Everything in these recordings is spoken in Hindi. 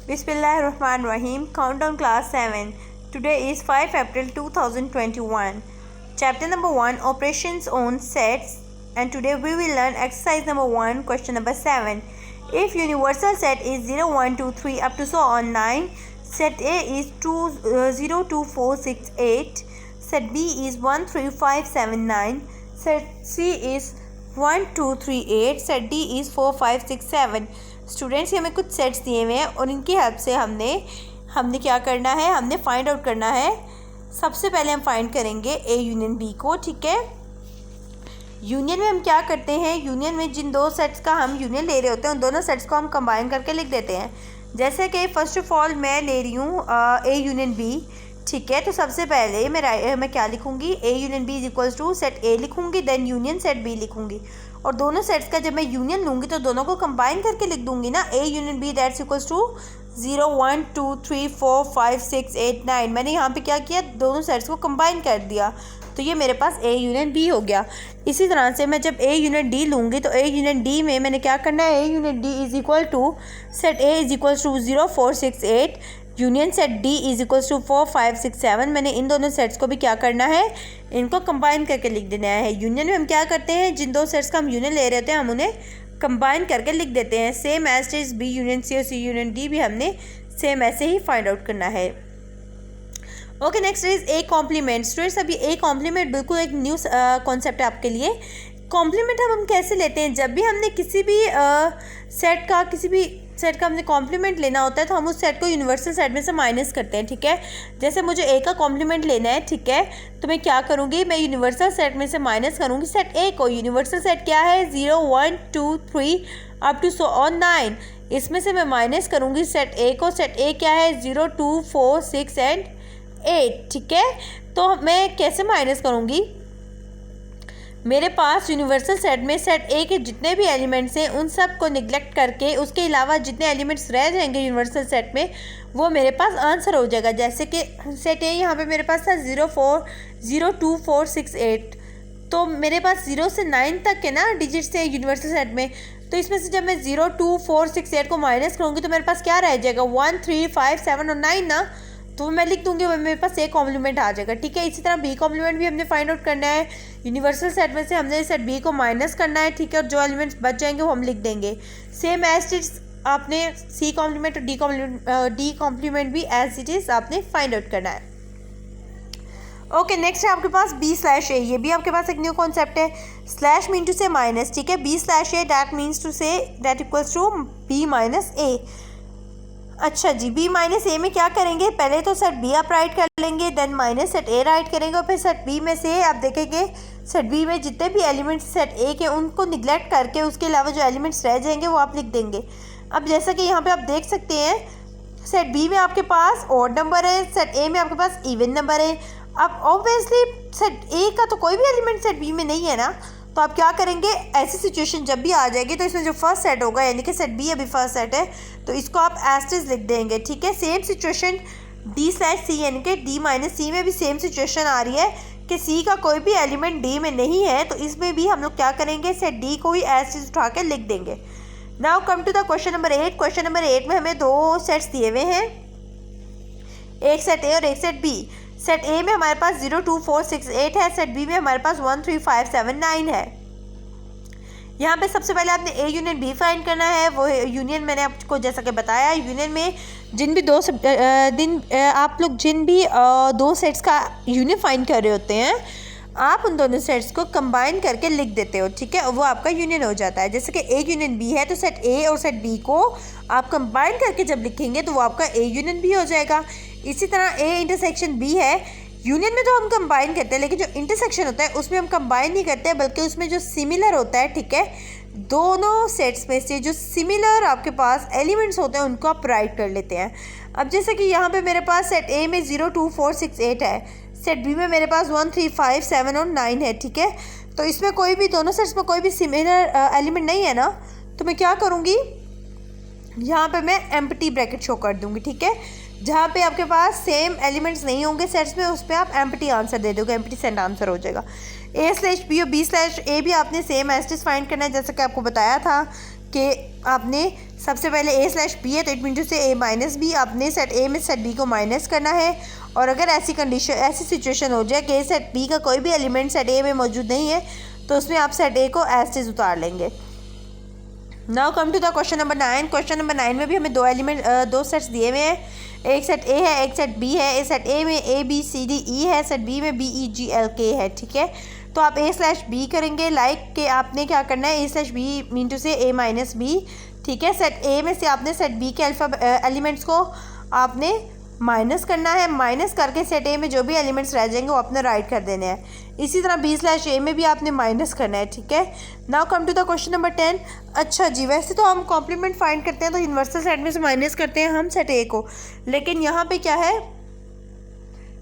Bismillahirrahmanirrahim. Countdown Class 7. Today is 5 April 2021. Chapter number 1, Operations on Sets. And today we will learn exercise number 1, question number 7. If universal set is 0, 1, 2, 3 up to so on 9, set A is 0, 2, 4, 6, 8, set B is 1, 3, 5, 7, 9, set C is 1, 2, 3, 8, set D is 4, 5, 6, 7. Students हमें कुछ सेट्स दिए हुए हैं और इनकी हेल्प से हमने क्या करना है, हमने फाइंड आउट करना है। सबसे पहले हम फाइंड करेंगे ए यूनियन बी को। ठीक है, यूनियन में हम क्या करते हैं, यूनियन में जिन दो सेट्स का हम यूनियन ले रहे होते हैं उन दोनों सेट्स को हम कंबाइन करके लिख देते हैं। जैसे कि फ़र्स्ट ऑफ ऑल मैं ले रही हूँ ए यूनियन बी। ठीक है, तो सबसे पहले मैं क्या लिखूँगी, A union B is equals to set A लिखूँगी, देन यूनियन सेट बी लिखूँगी। और दोनों सेट्स का जब मैं यूनियन लूँगी तो दोनों को कंबाइन करके लिख दूँगी ना, A union B that's equals to 0, 1, 2, 3, 4, 5, 6, 8, 9। मैंने यहाँ पे क्या किया, दोनों सेट्स को कंबाइन कर दिया, तो ये मेरे पास ए यूनियन बी हो गया। इसी तरह से मैं जब ए यूनियन डी लूँगी तो ए यूनियन डी में मैंने क्या करना है, A union D is equal to set A is equals to 0, 4, 6, 8, union set D is equals to 4, 5, 6, 7। मैंने इन दोनों सेट्स को भी क्या करना है, इनको कंबाइन करके लिख देना है। यूनियन में हम क्या करते हैं, जिन दो सेट्स का हम यूनियन ले रहे होते हैं हम उन्हें कंबाइन करके लिख देते हैं। Same as is B union C और सी यूनियन डी भी हमने सेम ऐसे ही फाइंड आउट करना है। Okay, next is A complement. Students अभी ए कॉम्प्लीमेंट बिल्कुल एक न्यू कॉन्सेप्ट है आपके लिए। कॉम्प्लीमेंट हम कैसे लेते हैं, जब भी हमने किसी भी सेट का हमने कॉम्प्लीमेंट लेना होता है तो हम उस सेट को यूनिवर्सल सेट में से माइनस करते हैं। ठीक है, जैसे मुझे ए का कॉम्प्लीमेंट लेना है, ठीक है, तो मैं क्या करूँगी, मैं यूनिवर्सल सेट में से माइनस करूँगी सेट ए को। यूनिवर्सल सेट क्या है, 0, 1, 2, 3 अप टू सो ऑन 9। इसमें से मैं माइनस करूँगी सेट ए को। सेट ए क्या है, 0, 2, 4, 6 एंड 8। ठीक है, तो मैं कैसे माइनस करूँगी, मेरे पास यूनिवर्सल सेट में सेट ए के जितने भी एलिमेंट्स हैं उन सब को निगलेक्ट करके उसके अलावा जितने एलिमेंट्स रह जाएंगे यूनिवर्सल सेट में वो मेरे पास आंसर हो जाएगा। जैसे कि सेट ए यहाँ पे मेरे पास था 0, 2, 4, 6, 8, तो मेरे पास 0 से 9 तक के ना डिजिट्स हैं यूनिवर्सल सेट में। तो इसमें से जब मैं 0, 2, 4, 6, 8 को माइनस करूँगी तो मेरे पास क्या रह जाएगा, 1, 3, 5, 7 और 9 ना, तो मैं लिख दूंगी, मेरे पास ए कॉम्प्लीमेंट आ जाएगा। ठीक है, इसी तरह बी कॉम्प्लीमेंट भी हमने फाइंड आउट करना है। यूनिवर्सल सेट में से हमने सेट बी को माइनस करना है। ठीक है, और जो एलिमेंट्स बच जाएंगे वो हम लिख देंगे। सेम एज इट इज आपने सी कॉम्प्लीमेंट और डी कॉम्प्लीमेंट भी एज इट इज आपने फाइंड आउट करना है। ओके, नेक्स्ट है आपके पास बी स्लैश ए। ये भी आपके पास एक न्यू कॉन्सेप्ट है। Slash mean to say minus. ठीक है, B slash A that means to say that equals to B minus A. अच्छा जी, बी माइनस ए में क्या करेंगे, पहले तो सेट बी आप राइट कर लेंगे, then minus set A write करेंगे और फिर सेट बी में से आप देखेंगे सेट बी में जितने भी एलिमेंट्स सेट ए के उनको निगलेक्ट करके उसके अलावा जो एलिमेंट्स रह जाएंगे वो आप लिख देंगे। अब जैसा कि यहाँ पे आप देख सकते हैं सेट बी में आपके पास ऑड नंबर है, सेट ए में आपके पास इवन नंबर है। अब ऑब्वियसली सेट ए का तो कोई भी एलिमेंट सेट बी में नहीं है ना, तो आप क्या करेंगे, ऐसी सिचुएशन जब भी आ जाएगी तो इसमें जो फर्स्ट सेट होगा यानी कि सेट बी अभी फर्स्ट सेट है तो इसको आप एस्टेरिस्क लिख देंगे। ठीक है, same situation D slash C यानी कि डी माइनस सी में भी सेम सिचुएशन आ रही है कि सी का कोई भी एलिमेंट डी में नहीं है, तो इसमें भी हम लोग क्या करेंगे, सेट डी को ही एस्टेरिस्क उठा के लिख देंगे। Now come to the question number 8। Question number 8 में हमें दो सेट्स दिए हुए हैं, एक सेट ए और एक सेट बी। सेट ए में हमारे पास 0, 2, 4, 6, 8 है, सेट बी में हमारे पास 1, 3, 5, 7, 9 है। यहाँ पे सबसे पहले आपने ए यूनियन बी फाइंड करना है। वो यूनियन मैंने आपको जैसा कि बताया, यूनियन में जिन भी दो सेट्स का यूनियन फाइंड कर रहे होते हैं आप उन दोनों सेट्स को कंबाइन करके लिख देते हो। ठीक है, वो आपका यूनियन हो जाता है। जैसे कि ए यूनियन बी है तो सेट ए और सेट बी को आप कंबाइन करके जब लिखेंगे तो वो आपका ए यूनियन बी हो जाएगा। इसी तरह ए इंटरसेक्शन बी है, यूनियन में तो हम कंबाइन करते हैं लेकिन जो इंटरसेक्शन होता है उसमें हम कंबाइन नहीं करते बल्कि उसमें जो सिमिलर होता है, ठीक है, दोनों सेट्स में से जो सिमिलर आपके पास एलिमेंट्स होते हैं उनको आप राइट कर लेते हैं। अब जैसे कि यहाँ पे मेरे पास सेट ए में 0, 2, 4, 6, 8 है, सेट बी में मेरे पास 1, 3, 5, 7 और 9 है। ठीक है, तो इसमें कोई भी दोनों सेट्स में कोई भी सिमिलर एलिमेंट नहीं है ना, तो मैं क्या करूँगी, यहाँ पे मैं एम्प्टी ब्रैकेट शो कर दूँगी। ठीक है, जहाँ पे आपके पास सेम एलिमेंट्स नहीं होंगे सेट्स में उस पर आप एम्प्टी आंसर दे दोगे, एम्प्टी सेट आंसर हो जाएगा। ए स्लैश बी और बी स्लैश ए भी आपने सेम एस्टिस फाइंड करना है जैसा कि आपको बताया था कि आपने सबसे पहले ए स्लैश बी है तो इट मीन टू से ए माइनस बी, आपने सेट ए में सेट बी को माइनस करना है। और अगर ऐसी सिचुएशन हो जाए कि सेट बी का कोई भी एलिमेंट सेट ए में मौजूद नहीं है तो उसमें आप सेट ए को एज इज उतार लेंगे। Now come to the question number 9। Question number 9 में भी हमें दो सेट्स दिए हुए हैं, एक सेट ए है एक सेट बी है। इस सेट ए में A B C D E है, सेट बी में B E G L K है, ठीक है। तो आप ए स्लैश बी करेंगे, लाइक कि आपने क्या करना है, A slash B mean to से ए माइनस बी, ठीक है। सेट ए में से आपने सेट बी के एलिमेंट्स को आपने माइनस करना है, माइनस करके सेट ए में जो भी एलिमेंट्स रह जाएंगे वो आपने राइट कर देने हैं। इसी तरह बी स्लैश ए में भी आपने माइनस करना है, ठीक है। Now come to the question number 10। अच्छा जी, वैसे तो हम कॉम्प्लीमेंट फाइंड करते हैं तो यूनिवर्सल सेट में से माइनस करते हैं हम सेट ए को, लेकिन यहाँ पे क्या है,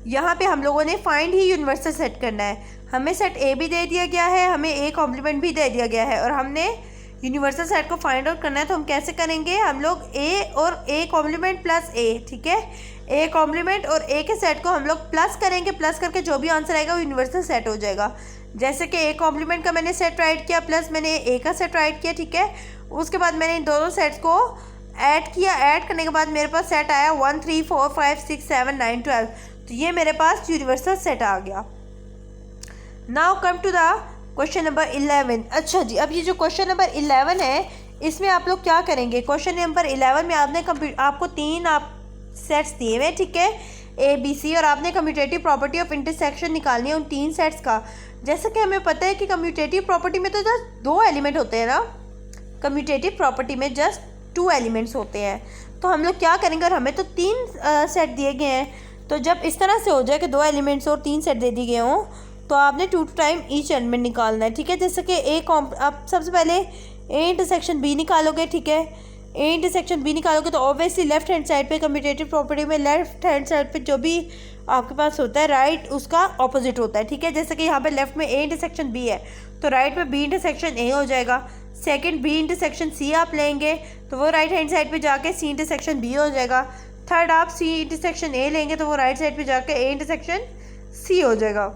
यहाँ पे हम लोगों ने फाइंड ही यूनिवर्सल सेट करना है। हमें सेट ए भी दे दिया गया है, हमें ए कॉम्प्लीमेंट भी दे दिया गया है और हमने यूनिवर्सल सेट को फाइंड आउट करना है। तो हम कैसे करेंगे, हम लोग ए और ए कॉम्प्लीमेंट प्लस ए, ठीक है, ए कॉम्प्लीमेंट और ए के सेट को हम लोग प्लस करेंगे, प्लस करके जो भी आंसर आएगा वो यूनिवर्सल सेट हो जाएगा। जैसे कि ए कॉम्प्लीमेंट का मैंने सेट राइट किया प्लस मैंने ए का सेट राइट किया, ठीक है। उसके बाद मैंने इन दोनों सेट्स को ऐड किया, ऐड करने के बाद मेरे पास सेट आया 1 3 4 5 6 7 9 12, तो ये मेरे पास यूनिवर्सल सेट आ गया। Now come to the question number 11। अच्छा जी, अब ये जो क्वेश्चन नंबर 11 है इसमें आप लोग क्या करेंगे, क्वेश्चन नंबर 11 में आपको तीन सेट्स दिए हुए, ठीक है, ए बी सी, और आपने कम्यूटेटिव प्रॉपर्टी ऑफ इंटरसेक्शन निकालनी है उन तीन सेट्स का। जैसे कि हमें पता है कि कम्यूटेटिव प्रॉपर्टी में तो जस्ट 2 एलिमेंट होते हैं ना, कम्यूटेटिव प्रॉपर्टी में जस्ट 2 एलिमेंट्स होते हैं। तो हम लोग क्या करेंगे, और हमें तो 3 सेट दिए गए हैं, तो जब इस तरह से हो जाए कि 2 एलिमेंट्स और 3 सेट दे दिए गए हों तो आपने 2 टाइम ईच एलिमेंट निकालना है, ठीक है। जैसे कि आप सबसे पहले ए इंटरसेक्शन बी निकालोगे, ठीक है, ए इंटरसेक्शन बी निकालोगे तो ऑब्वियसली लेफ्ट हैंड साइड पे कम्यूटेटिव प्रॉपर्टी में लेफ्ट हैंड साइड पे जो भी आपके पास होता है राइट उसका ऑपोजिट होता है, ठीक है। जैसे कि यहाँ पे लेफ्ट में ए इंटरसेक्शन बी है तो राइट में बी इंटरसेक्शन ए हो जाएगा। सेकंड बी इंटरसेक्शन सी आप लेंगे तो वो राइट हैंड साइड पे जाके सी इंटरसेक्शन बी हो जाएगा। थर्ड आप सी इंटरसेक्शन ए लेंगे तो वो राइट साइड पे जाके ए इंटरसेक्शन सी हो जाएगा।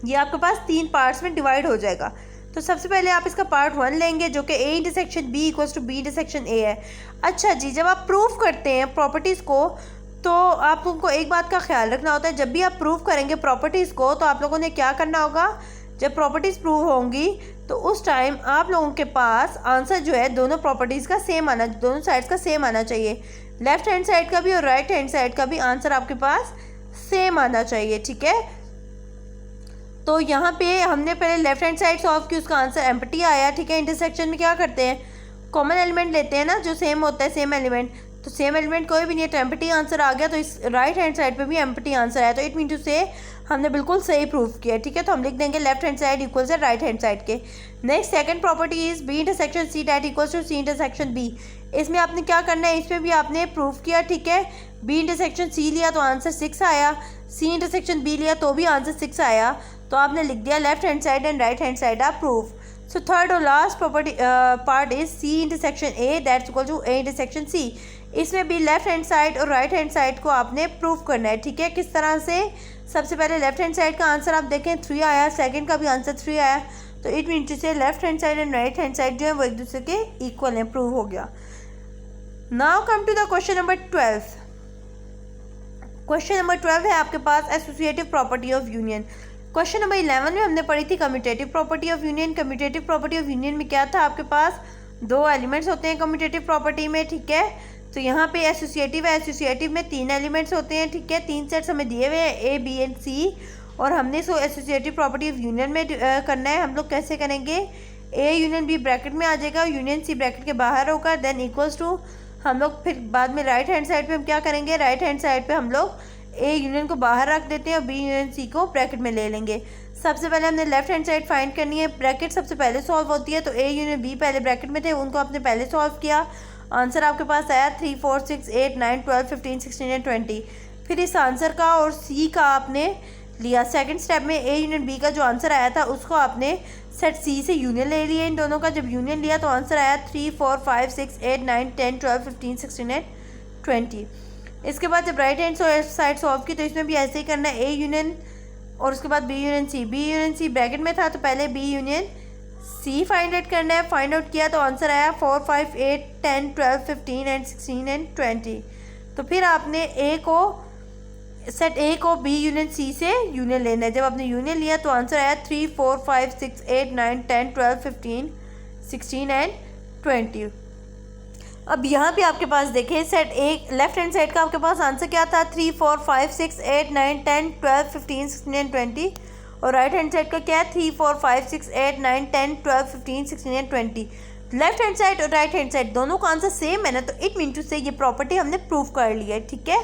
ये आपके पास 3 पार्ट्स में डिवाइड हो जाएगा। तो सबसे पहले आप इसका पार्ट 1 लेंगे जो कि A intersection B equals to B intersection A है। अच्छा जी, जब आप प्रूफ करते हैं प्रॉपर्टीज़ को तो आप लोगों को एक बात का ख्याल रखना होता है, जब भी आप प्रूफ करेंगे प्रॉपर्टीज़ को तो आप लोगों ने क्या करना होगा, जब प्रॉपर्टीज़ प्रूव होंगी तो उस टाइम आप लोगों के पास आंसर जो है दोनों प्रॉपर्टीज़ का सेम आना, दोनों साइड्स का सेम आना चाहिए, लेफ्ट हैंड साइड का भी और राइट हैंड साइड का भी आंसर आपके पास सेम आना चाहिए, ठीक है। तो यहाँ पे हमने पहले लेफ्ट हैंड साइड सॉल्व की, उसका आंसर एम्प्टी आया, ठीक है। इंटरसेक्शन में क्या करते हैं, कॉमन एलिमेंट लेते हैं ना जो सेम होता है, सेम एलिमेंट, तो सेम एलिमेंट कोई भी नहीं है तो एम्प्टी आंसर आ गया। तो इस राइट हैंड साइड पे भी एम्प्टी आंसर आया, तो इट मीन टू से हमने बिल्कुल सही प्रूफ किया, ठीक है। तो हम लिख देंगे लेफ्ट हैंड साइड इक्वल्स है राइट हैंड साइड के। Next second property is B intersection C that equals to C intersection B. इसमें आपने क्या करना है, इसमें भी आपने प्रूफ किया, ठीक है। बी इंटरसेक्शन सी लिया तो आंसर 6 आया, सी इंटरसेक्शन बी लिया तो भी आंसर 6 आया, तो आपने लिख दिया left hand side and right hand side आप प्रूफ। सो थर्ड और last property part is C intersection A that's equal to A intersection C. इसमें भी लेफ्ट हैंड साइड और राइट हैंड साइड को आपने प्रूफ करना है, ठीक है। किस तरह से, सबसे पहले लेफ्ट हैंड साइड का आंसर आप देखें 3 आया, सेकंड का भी आंसर 3 आया, तो इट मीन टू से left hand side and right hand side जो है वो एक दूसरे के इक्वल है, प्रूव हो गया। Now come to the question number 12। Question number 12 है आपके पास associative property of union. Question number 11 में हमने पढ़ी थी commutative property of union. Commutative property of union में क्या था, आपके पास 2 एलिमेंट्स होते हैं कम्यूटेटिव प्रॉपर्टी में, ठीक है। तो यहाँ पे एसोसिएटिव है, एसोसिएटिव में 3 एलिमेंट्स होते हैं, ठीक है। 3 सेट्स हमें दिए हुए हैं ए बी एंड सी, और हमने सो एसोसिएटिव प्रॉपर्टी ऑफ यूनियन में करना है। हम लोग कैसे करेंगे, ए यूनियन बी ब्रैकेट में आ जाएगा, यूनियन सी ब्रैकेट के बाहर होगा, देन इक्वल्स टू हम लोग फिर बाद में राइट हैंड साइड पे हम क्या करेंगे, राइट हैंड साइड पे हम लोग ए यूनियन को बाहर रख देते हैं और बी यूनियन सी को ब्रैकेट में ले लेंगे। सबसे पहले हमने लेफ्ट हैंड साइड फाइंड करनी है, ब्रैकेट सबसे पहले सॉल्व होती है, तो ए यूनियन बी पहले ब्रैकेट में थे, उनको आपने पहले सॉल्व किया, आंसर आपके पास आया 3 4 6 8 9 12 15 16 एंड 20। फिर इस आंसर का और सी का आपने लिया, सेकंड स्टेप में ए यूनियन बी का जो आंसर आया था उसको आपने सेट सी से यूनियन ले लिया, इन दोनों का जब यूनियन लिया तो आंसर आया 3 4 5 6 8 9 10 12 15 16 एंड 20। इसके बाद जब राइट हैंड साइड सॉल्व की तो इसमें भी ऐसे ही करना है, ए यूनियन और उसके बाद B union C, B union C bracket में था तो पहले B union C find out करना है। फाइंड आउट किया तो आंसर आया 4, 5, 8, 10, 12, 15 एंड 16 एंड 20। तो फिर आपने सेट ए को बी यूनियन सी से यूनियन लेना है। जब आपने यूनियन लिया तो आंसर आया 3, 4, 5, 6, 8, 9, 10, 12, 15, 16 एंड 20। अब यहाँ पे आपके पास देखें सेट ए लेफ्ट हैंड साइड का आपके पास आंसर क्या था 3, 4, 5, 6, 8, 9, 10, 12, 15, 16 एंड 20। और राइट हैंड साइड का क्या है 3, 4, 5, 6, 8, 9, 10, 12, 15, 16 एंड 20। लेफ्ट हैंड साइड और राइट हैंड साइड दोनों का आंसर सेम है ना, तो इट मीन टू से ये प्रॉपर्टी हमने प्रूव कर लिया है। ठीक है,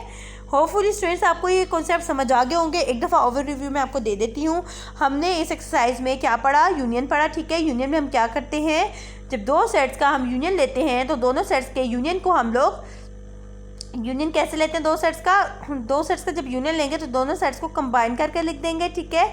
होपफुली स्टूडेंट्स आपको ये कॉन्सेप्ट समझ आ गए होंगे। एक दफ़ा ओवर रिव्यू में आपको दे देती हूँ। हमने इस एक्सरसाइज में क्या पढ़ा, यूनियन पढ़ा। ठीक है, यूनियन में हम क्या करते हैं, जब दो सेट्स का हम यूनियन लेते हैं तो दोनों सेट्स के यूनियन को हम लोग यूनियन कैसे लेते हैं, दो सेट्स का जब यूनियन लेंगे तो दोनों सेट्स को कंबाइन करके लिख देंगे। ठीक है,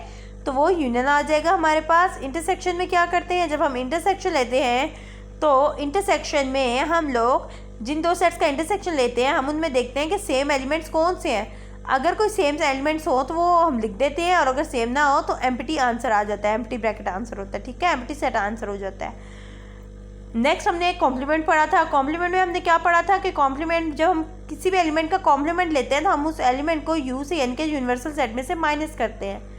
तो वो यूनियन आ जाएगा हमारे पास। इंटरसेक्शन में क्या करते हैं, जब हम इंटरसेक्शन लेते हैं तो इंटरसेक्शन में हम लोग जिन दो सेट्स का इंटरसेक्शन लेते हैं हम उनमें देखते हैं कि सेम एलिमेंट्स कौन से हैं। अगर कोई सेम एलिमेंट्स हो तो वो हम लिख देते हैं, और अगर सेम ना हो तो एम्प्टी आंसर आ जाता है, एम्प्टी ब्रैकेट आंसर होता है। ठीक है, एम्प्टी सेट आंसर हो जाता है। नेक्स्ट हमने एक कॉम्प्लीमेंट पढ़ा था। कॉम्प्लीमेंट में हमने क्या पढ़ा था कि कॉम्प्लीमेंट जब हम किसी भी एलिमेंट का कॉम्प्लीमेंट लेते हैं तो हम उस एलिमेंट को यू से एन के यूनिवर्सल सेट में से माइनस करते हैं।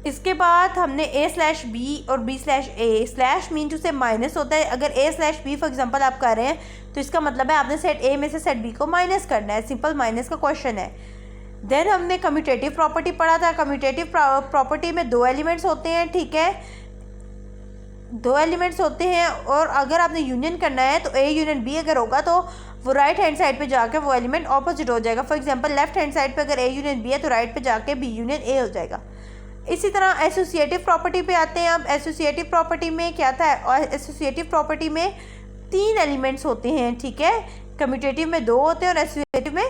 इसके बाद हमने a/b और b/a slash mean to say minus होता है। अगर a/b फॉर एग्जांपल आप कर रहे हैं तो इसका मतलब है आपने सेट a में से सेट b को माइनस करना है। सिंपल माइनस का क्वेश्चन है। देन हमने कम्यूटेटिव प्रॉपर्टी पढ़ा था। कम्यूटेटिव प्रॉपर्टी में दो एलिमेंट्स होते हैं। ठीक है, दो एलिमेंट्स होते हैं और अगर आपने यूनियन करना है तो a यूनियन b अगर होगा तो वो राइट हैंड साइड पे जाके वो एलिमेंट ऑपोजिट हो जाएगा। For example left hand side पे अगर a यूनियन b है तो राइट पे जाके b यूनियन a हो जाएगा। इसी तरह एसोसिएटिव प्रॉपर्टी पे आते हैं। अब एसोसिएटिव प्रॉपर्टी में क्या था, और एसोसिएटिव प्रॉपर्टी में तीन एलिमेंट्स होते हैं। ठीक है, कम्यूटेटिव में दो होते हैं और एसोसिएटिव में